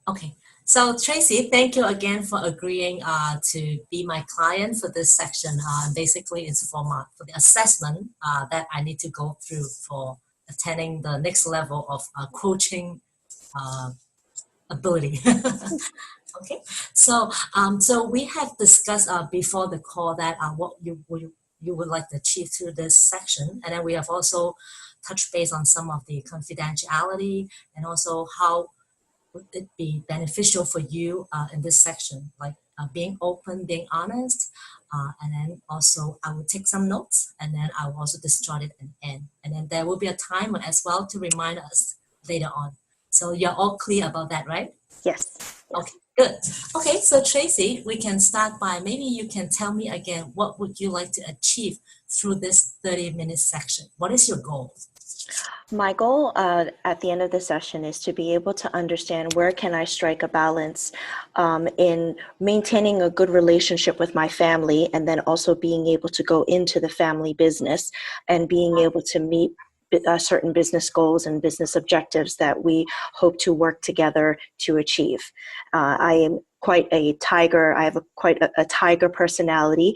Okay. So Tracy, thank you again for agreeing to be my client for this section. Basically, it's for the assessment that I need to go through for attending the next level of coaching uh, ability. Okay. So we have discussed before the call that what you would like to achieve through this section, and then we have also touched base on some of the confidentiality and also how would it be beneficial for you in this section, like being open, being honest, and then also I will take some notes and then I will also discard it and end. And then there will be a timer as well to remind us later on. So you're all clear about that, right? Yes. Okay, good. Okay, so Tracy, we can start by maybe you can tell me again, what would you like to achieve through this 30-minute section? What is your goal? My goal at the end of the session is to be able to understand where can I strike a balance in maintaining a good relationship with my family, and then also being able to go into the family business and being able to meet certain business goals and business objectives that we hope to work together to achieve. I am quite a tiger. I have quite a tiger personality.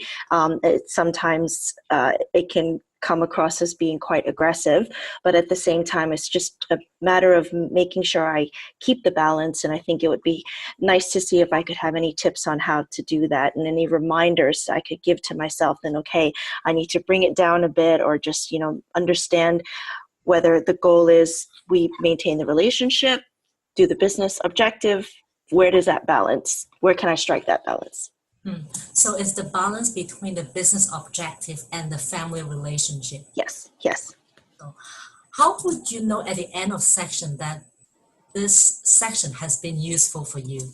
Sometimes it can come across as being quite aggressive, but at the same time, it's just a matter of making sure I keep the balance. And I think it would be nice to see if I could have any tips on how to do that and any reminders I could give to myself. Then, okay, I need to bring it down a bit, or just, understand whether the goal is we maintain the relationship, do the business objective. Where does that balance? Where can I strike that balance? So it's the balance between the business objective and the family relationship. Yes. So how would you know at the end of section that this section has been useful for you?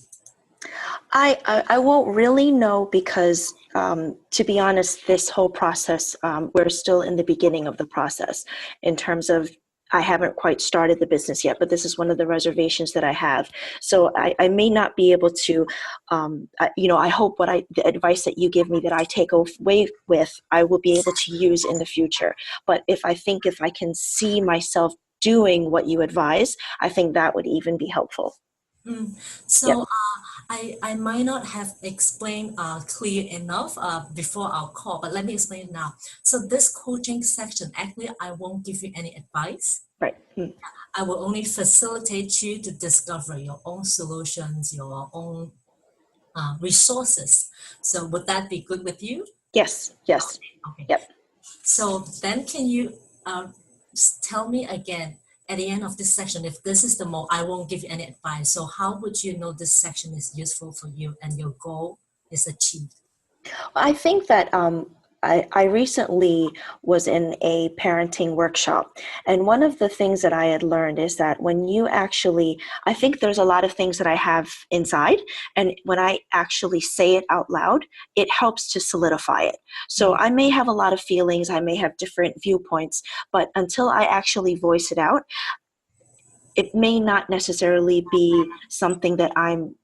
I won't really know because, to be honest, this whole process, we're still in the beginning of the process in terms of I haven't quite started the business yet, but this is one of the reservations that I have. So I may not be able to, I hope the advice that you give me that I take away with, I will be able to use in the future. But if I can see myself doing what you advise, I think that would even be helpful. So Yep. I might not have explained clear enough before our call, but let me explain it now. So this coaching section, actually, I won't give you any advice. Right. I will only facilitate you to discover your own solutions, your own resources. So would that be good with you? Yes. Okay. Yep. So then can you tell me again at the end of this section, if this is the mode, I won't give you any advice. So how would you know this section is useful for you and your goal is achieved? I think that I recently was in a parenting workshop, and one of the things that I had learned is that when you I think there's a lot of things that I have inside, and when I actually say it out loud, it helps to solidify it. So I may have a lot of feelings, I may have different viewpoints, but until I actually voice it out, it may not necessarily be something that I'm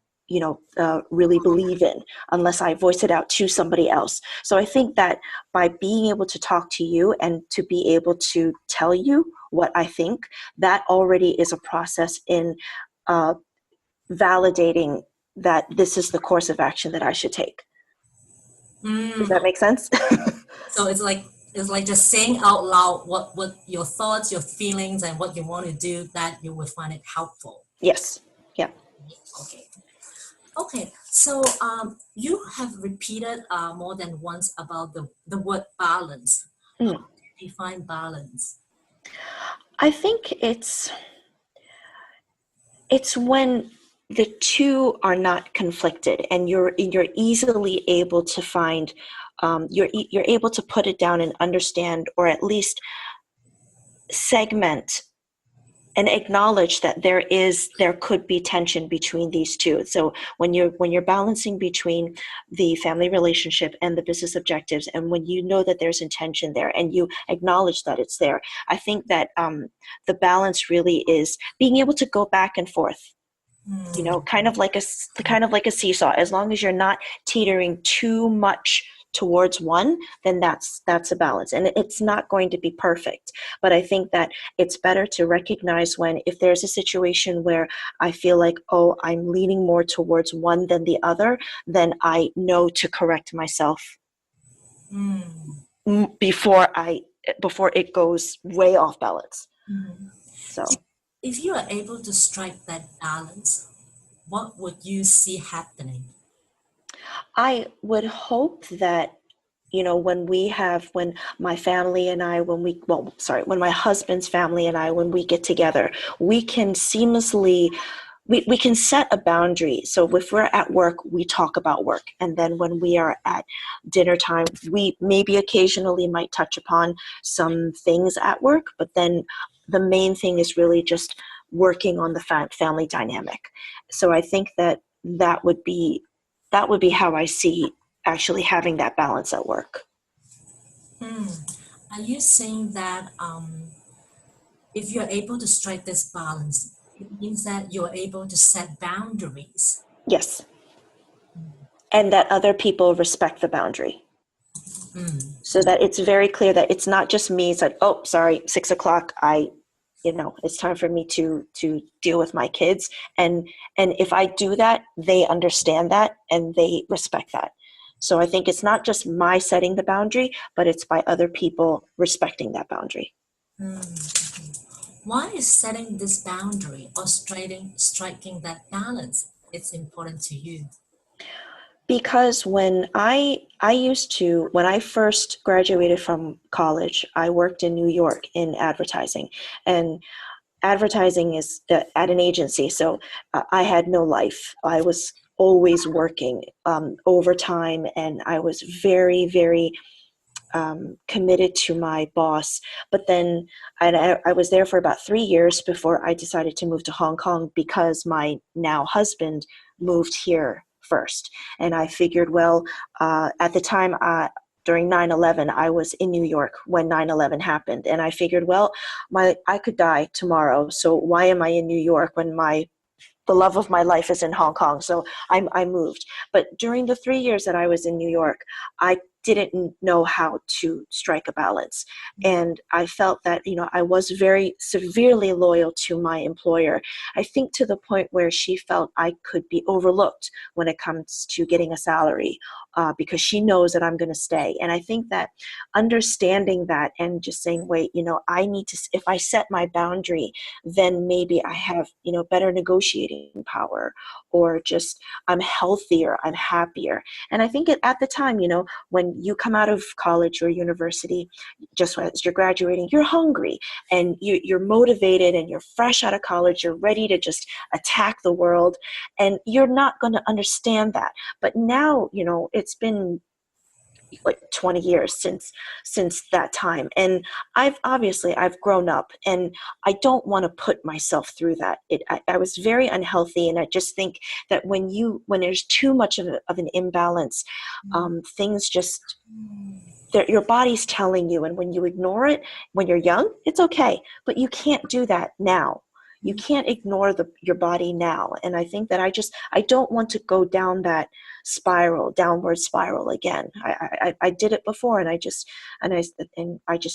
really believe in unless I voice it out to somebody else. So I think that by being able to talk to you and to be able to tell you what I think, that already is a process in validating that this is the course of action that I should take. Does that make sense? So it's like just saying out loud what your thoughts, your feelings, and what you want to do, that you will find it helpful. Yes. Yeah. Okay. So you have repeated more than once about the word balance. How do you define balance? I think it's when the two are not conflicted and you're easily able to find you're able to put it down and understand, or at least segment and acknowledge that there could be tension between these two. So when you're balancing between the family relationship and the business objectives, and when you know that there's intention there and you acknowledge that it's there, I think that the balance really is being able to go back and forth. Kind of like a seesaw. As long as you're not teetering too much towards one, then that's a balance. And it's not going to be perfect. But I think that it's better to recognize when, if there's a situation where I feel like, oh, I'm leaning more towards one than the other, then I know to correct myself Mm. before it goes way off balance. Mm. So If you are able to strike that balance, what would you see happening? I would hope that, when my family and I, when my husband's family and I, when we get together, we can seamlessly, we can set a boundary. So if we're at work, we talk about work. And then when we are at dinner time, we maybe occasionally might touch upon some things at work, but then the main thing is really just working on the family dynamic. So I think that would be how I see actually having that balance at work. Hmm. Are you saying that if you're able to strike this balance, it means that you're able to set boundaries? Yes. And that other people respect the boundary. Mm. So that it's very clear that it's not just me. It's like, oh, sorry, 6 o'clock. It's time for me to deal with my kids. And if I do that, they understand that and they respect that. So I think it's not just my setting the boundary, but it's by other people respecting that boundary. Why is setting this boundary or striking that balance it's important to you? Because when I first graduated from college, I worked in New York in advertising, and advertising is at an agency. So I had no life. I was always working overtime, and I was very, very committed to my boss. But then I was there for about 3 years before I decided to move to Hong Kong because my now husband moved here first. And I figured, well, at the time, during 9/11, I was in New York when 9/11 happened. And I figured, well, I could die tomorrow. So why am I in New York when the love of my life is in Hong Kong? So I moved. But during the 3 years that I was in New York, I didn't know how to strike a balance. And I felt that, I was very severely loyal to my employer. I think to the point where she felt I could be overlooked when it comes to getting a salary, because she knows that I'm going to stay. And I think that understanding that and just saying, wait, I need to, if I set my boundary, then maybe I have, better negotiating power, or just I'm healthier, I'm happier. And I think at the time, when you come out of college or university, just as you're graduating, you're hungry and you're motivated and you're fresh out of college, you're ready to just attack the world, and you're not going to understand that. But now, it's been like 20 years since that time, and I've grown up, and I don't want to put myself through that. I was very unhealthy, and I just think that when there's too much of an imbalance, things just, your body's telling you, and when you ignore it when you're young, it's okay, but you can't do that now. You can't ignore your body now. And I think that I don't want to go down that downward spiral again. I did it before, and I just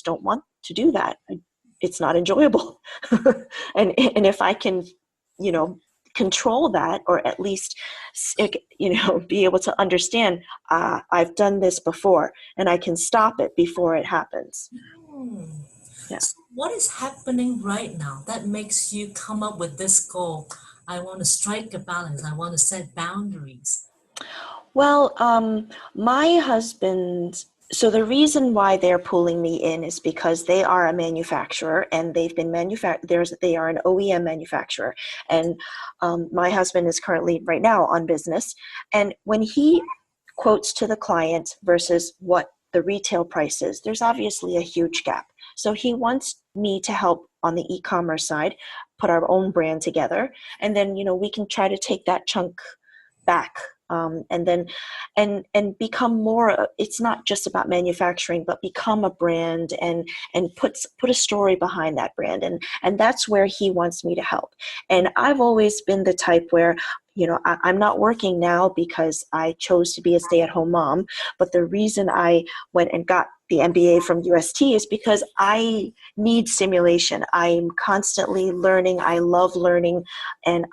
don't want to do that. It's not enjoyable. And if I can, control that, or at least, be able to understand, I've done this before, and I can stop it before it happens. Hmm. Yeah. So what is happening right now that makes you come up with this goal? I want to strike a balance. I want to set boundaries. Well, my husband, so the reason why they're pulling me in is because they are a manufacturer, and they've been they are an OEM manufacturer. And my husband is currently right now on business. And when he quotes to the client versus what the retail price is, there's obviously a huge gap. So he wants me to help on the e-commerce side, put our own brand together, and then, we can try to take that chunk back, and then become more. It's not just about manufacturing, but become a brand, and put a story behind that brand, and that's where he wants me to help. And I've always been the type where, I'm not working now because I chose to be a stay-at-home mom, but the reason I went and got the MBA from UST is because I need stimulation. I'm constantly learning. I love learning. And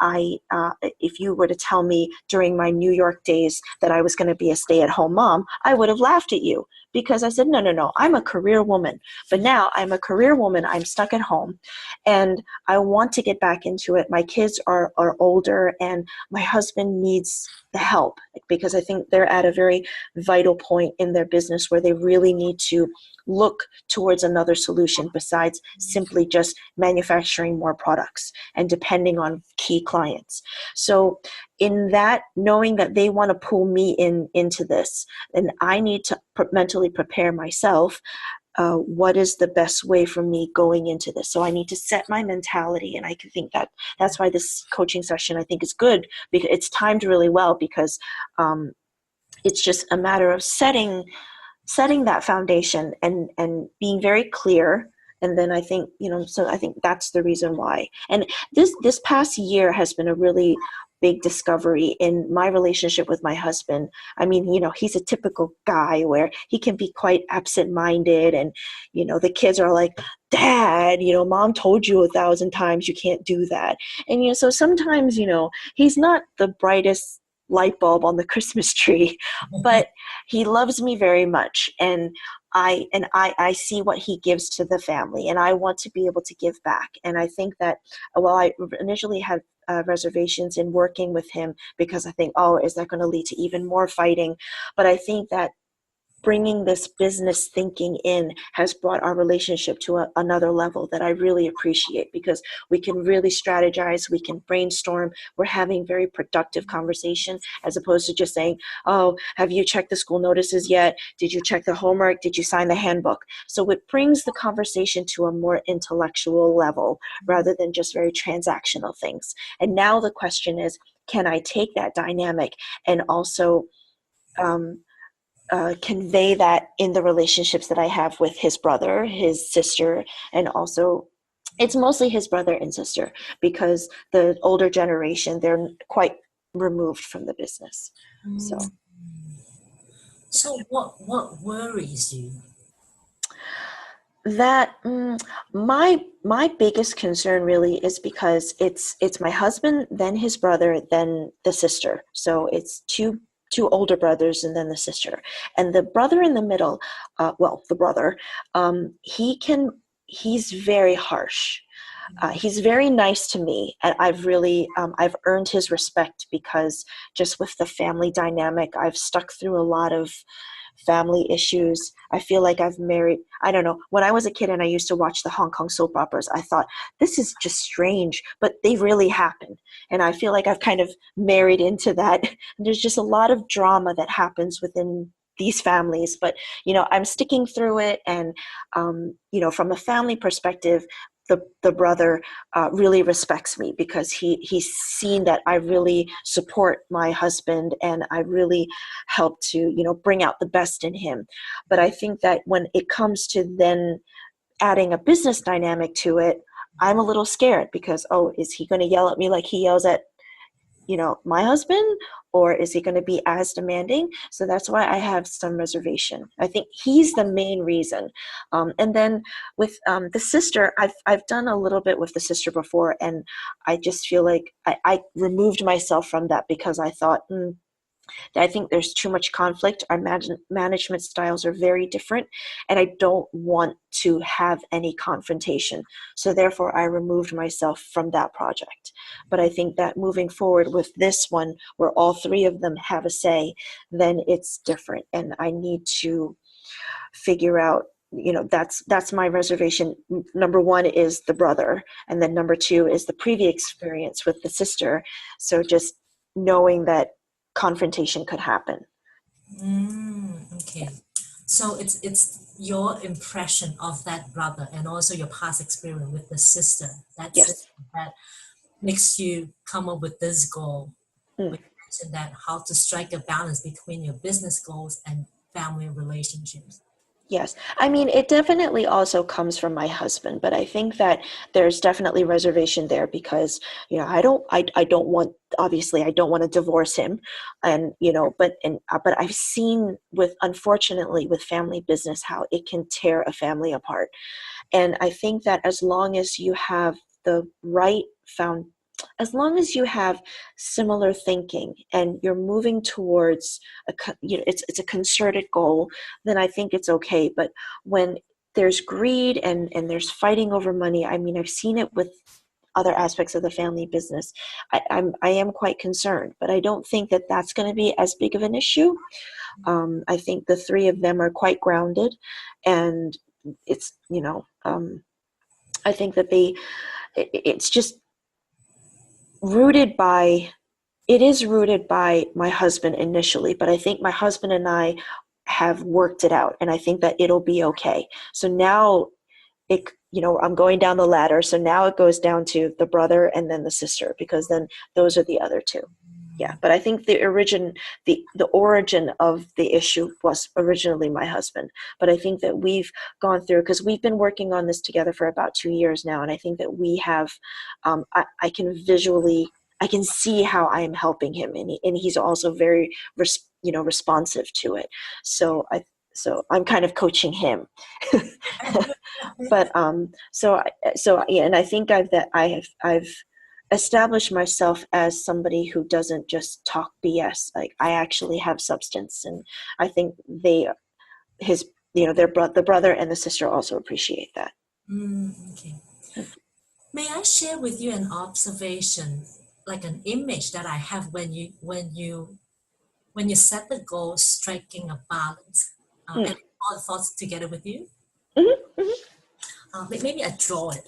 if you were to tell me during my New York days that I was going to be a stay-at-home mom, I would have laughed at you because I said, no, no, no, I'm a career woman. But now I'm a career woman. I'm stuck at home and I want to get back into it. My kids are older and my husband needs the help because I think they're at a very vital point in their business where they really need to look towards another solution besides simply just manufacturing more products and depending on key clients. So in that, knowing that they want to pull me into this, and I need to mentally prepare myself, what is the best way for me going into this? So I need to set my mentality, and I can think that that's why this coaching session I think is good because it's timed really well because it's just a matter of setting that foundation and being very clear. And then I think, so I think that's the reason why. And this past year has been a really big discovery in my relationship with my husband. I mean, he's a typical guy where he can be quite absent-minded and, the kids are like, Dad, mom told you 1,000 times you can't do that. And, so sometimes, he's not the brightest light bulb on the Christmas tree, but he loves me very much. And I see what he gives to the family and I want to be able to give back. And I think that while I initially had reservations in working with him because I think, oh, is that going to lead to even more fighting? But I think that bringing this business thinking in has brought our relationship to another level that I really appreciate because we can really strategize, we can brainstorm, we're having very productive conversation as opposed to just saying, oh, have you checked the school notices yet? Did you check the homework? Did you sign the handbook? So it brings the conversation to a more intellectual level rather than just very transactional things. And now the question is, can I take that dynamic and also convey that in the relationships that I have with his brother, his sister, and also it's mostly his brother and sister because the older generation, they're quite removed from the business. So So what worries you? that my biggest concern really is because it's my husband, then his brother, then the sister. So it's two older brothers and then the sister. And the brother in the middle, the brother, he's very harsh. He's very nice to me, and I've earned his respect because just with the family dynamic, I've stuck through a lot of family issues. I feel like I've married, I don't know, when I was a kid and I used to watch the Hong Kong soap operas, I thought, this is just strange, but they really happen. And I feel like I've kind of married into that. And there's just a lot of drama that happens within these families, but I'm sticking through it. And from a family perspective, the brother really respects me because he's seen that I really support my husband and I really help to bring out the best in him. But I think that when it comes to then adding a business dynamic to it, I'm a little scared because, oh, is he going to yell at me like he yells at my husband, or is he going to be as demanding? So that's why I have some reservation. I think he's the main reason. And then with the sister, I've done a little bit with the sister before, and I just feel like I removed myself from that because I thought, I think there's too much conflict. Our management styles are very different, and I don't want to have any confrontation. So therefore, I removed myself from that project. But I think that moving forward with this one, where all three of them have a say, then it's different. And I need to figure out, that's my reservation. Number one is the brother, and then number two is the previous experience with the sister. So just knowing that confrontation could happen. Okay. So it's your impression of that brother and also your past experience with the sister. That's it. Yes. That makes you come up with this goal. Mm. We mentioned that how to strike a balance between your business goals and family relationships. Yes. I mean, it definitely also comes from my husband, but I think that there's definitely reservation there because, I don't want, obviously, I don't want to divorce him. And, but I've seen unfortunately, with family business, how it can tear a family apart. And I think that as long as you have the right found, as long as you have similar thinking and you're moving towards it's a concerted goal, then I think it's okay. But when there's greed and there's fighting over money, I mean, I've seen it with other aspects of the family business. I am quite concerned, but I don't think that that's going to be as big of an issue. I think the three of them are quite grounded, and it's I think that it's just rooted by it is rooted by my husband initially, but I think my husband and I have worked it out, and I think that it'll be okay. So now I'm going down the ladder. So now it goes down to the brother and then the sister, because then those are the other two. Yeah, but I think the origin of the issue was originally my husband. But I think that we've gone through, because we've been working on this together for about 2 years now, and I think that we have. I can visually, I can see how I am helping him, and he's also very, responsive to it. So I'm kind of coaching him. But yeah, and I think I've established myself as somebody who doesn't just talk BS. Like, I actually have substance, and I think his the brother and the sister also appreciate that. Okay. May I share with you an observation, like an image that I have when you set the goal, striking a balance, Mm. and all the thoughts together with you? Hmm. Hmm. Maybe I draw it.